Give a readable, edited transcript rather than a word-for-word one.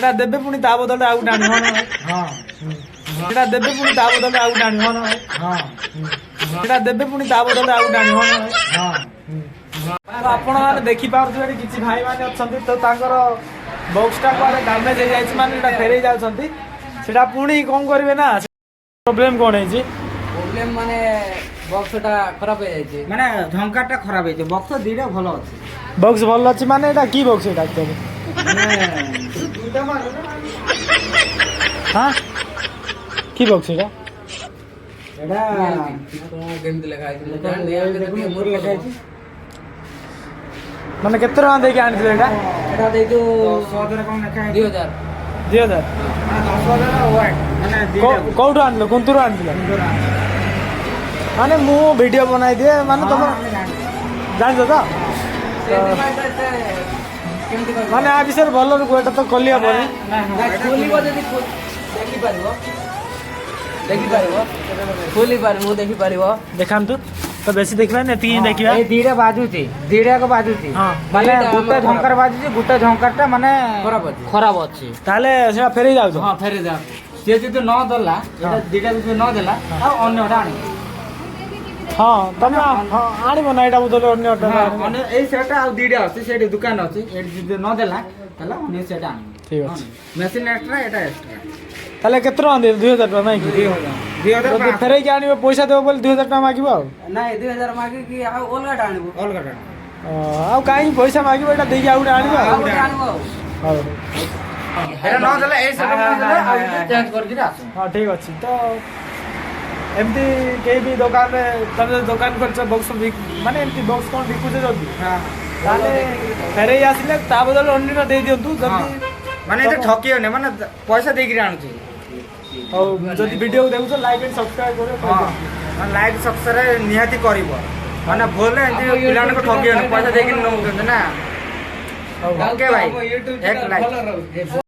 ସେଟା ଦେବେ ପୁଣି ତା ବଦଳରେ ଆଉ ଗୋଟେ ଆଣିବ ହଁ ସେଟା ଦେବେ ପୁଣି ତା ବଦଳରେ ଆଉ ଗୋଟେ ଆଣିବ ହଁ ସେଟା ଦେବେ ପୁଣି ତା ବଦଳରେ ଆଉ ଗୋଟେ ଆଣିବ ହଁ ଆପଣ ମାନେ ଦେଖିପାରୁଥିବେ କିଛି ଭାଇ ମାନେ ଅଛନ୍ତି ତ ତାଙ୍କର ବକ୍ସଟା କୁଆଡେ ଡ୍ୟାମେଜ ହେଇଯାଇଛି ମାନେ ଏଟା ଫେରେଇ ଯାଉଛନ୍ତି ସେଟା ପୁଣି କଣ କରିବେ ନା ପ୍ରୋବ୍ଲେମ କଣ ହେଇଛି ପ୍ରୋବ୍ଲେମ ମାନେ ବକ୍ସଟା ଖରାପ ହେଇଯାଇଛି ମାନେ ଝଙ୍କାଟା ଖରାପ ହେଇଛି ବକ୍ସ ଦିଟା ଭଲ ଅଛି ବକ୍ସ ଭଲ ଅଛି ମାନେ ଏଟା କି ବକ୍ସ ଏଟା ଆକ୍ଚୁଆଲି ହଁ କି ବକ୍ସ ଏଟା ଏଟା କେମିତି ଲେଖା ହେଇଛି ମୋର ଲେଖା ହେଇଛି ମାନେ କେତେ ଟଙ୍କା ଦେଇକି ଆଣିଥିଲେ ଏଟା ଏଟା ଦେଇଛୁ 10,000 କଣ ଲେଖା ହେଇଛି 2000 2000 କୋଉଠୁ ଆଣିଲ କୁନ୍ତୁରୁ ଆଣିଥିଲ ମାନେ ମୁଁ ଭିଡିଓ ବନାଇଦିଏ ମାନେ ତମେ ଜାଣିଛ ତ ମାନେ ଆ ବିଷୟରେ ଭଲରେ କୁହ ଏଟା ତ ଖୋଲି ହବନି ଦେଖିପାରିବ ଦେଖାନ୍ତୁ ତ ବେଶୀ ଦେଖିବାନି ଏତିକି ଦେଖିବା ଏଇ ଦିଟା ବାଜୁଛି ଦିଟାକ ବାଜୁଛି ମାନେ ଗୋଟେ ଝଙ୍କାର ବାଜୁଛି ଗୋଟେ ଝଙ୍କାରଟା ମାନେ ଖରାପ ଅଛି ତାହେଲେ ସେଟା ଫେରେଇ ଯାଉଛ ହଁ ଫେରି ଯାଉ ସିଏ ଯଦି ନ ଦେଲା ଏଇଟା ଦିଟା ଯଦି ନ ଦେଲା ଆଉ ଅନ୍ୟଟା ଆଣିବ ହଁ ତମେ ଆଣିବ ନା ଏଇଟା ବଦଳରେ ଅନ୍ୟ ଏଇ ସେଟା ଆଉ ଦିଟା ଅଛି ସେଇଠି ଦୋକାନ ଅଛି ଏଠି ଯଦି ନ ଦେଲା ତାହେଲେ ଅନ୍ୟ ସେଟା ଆଣିବ ଠିକ ଅଛି ମେସିନ୍ ଏକ୍ସଟ୍ରା ଏଟା ଏକ୍ସଟ୍ରା ତାହେଲେ କେତେ ଟଙ୍କା ଦେବେ 2000 ଟଙ୍କା ନାଇଁ କି 2000 ଯଦି ଫେରେଇକି ଆଣିବ ପଇସା ଦେବ ବୋଲି 2000 ଟଙ୍କା ମାଗିବ ଆଉ ନାଇଁ 2000 ମାଗିକି ଆଉ ଅଲଗାଟା ଆଣିବୁ ଅଲଗା ଆଉ କାହିଁକି ପଇସା ମାଗିବ ଏଇଟା ଦେଇକି ଆଉ ଗୋଟେ ଆଣିବ ଆଉ ଗୋଟେ ଆଣିବୁ ଆଉ ହଉ ଏଟା ନ ଦେଲେ ଏଇ ସେଟା ନ ଦେଲେ ଆଉ ଚେଞ୍ଜ କରିକି ଆସ ହଁ ଠିକ ଅଛି ତ ଏମିତି କେହି ବି ଦୋକାନରେ ତମେ ଦୋକାନ କରିଛ ବକ୍ସ ମାନେ ଏମିତି ବକ୍ସ କ'ଣ ବିକୁଛ ଯଦି ତାହେଲେ ଫେରେଇ ଆସିଲେ ତା ବଦଳରେ ଅନ୍ୟଟା ଦେଇ ଦିଅନ୍ତୁ ଯଦି ମାନେ ଏତେ ଠକିବନି ମାନେ ପଇସା ଦେଇକିରି ଆଣୁଛି ହଉ ଯଦି ଭିଡ଼ିଓ ଦେଖୁଛ ଲାଇକ୍ ଆଣ୍ଡ ସବସ୍କ୍ରାଇବ୍ କରିବ ହଁ ଲାଇକ୍ ସବସ୍କ୍ରାଇବ୍ ନିହାତି କରିବ ମାନେ ଭଲ ଏମିତି ପିଲାମାନଙ୍କୁ ଠକିବନି ପଇସା ଦେଇକି ନେଉଛନ୍ତି ନା ଓକେ ଭାଇ ଏକ ଲାଇକ୍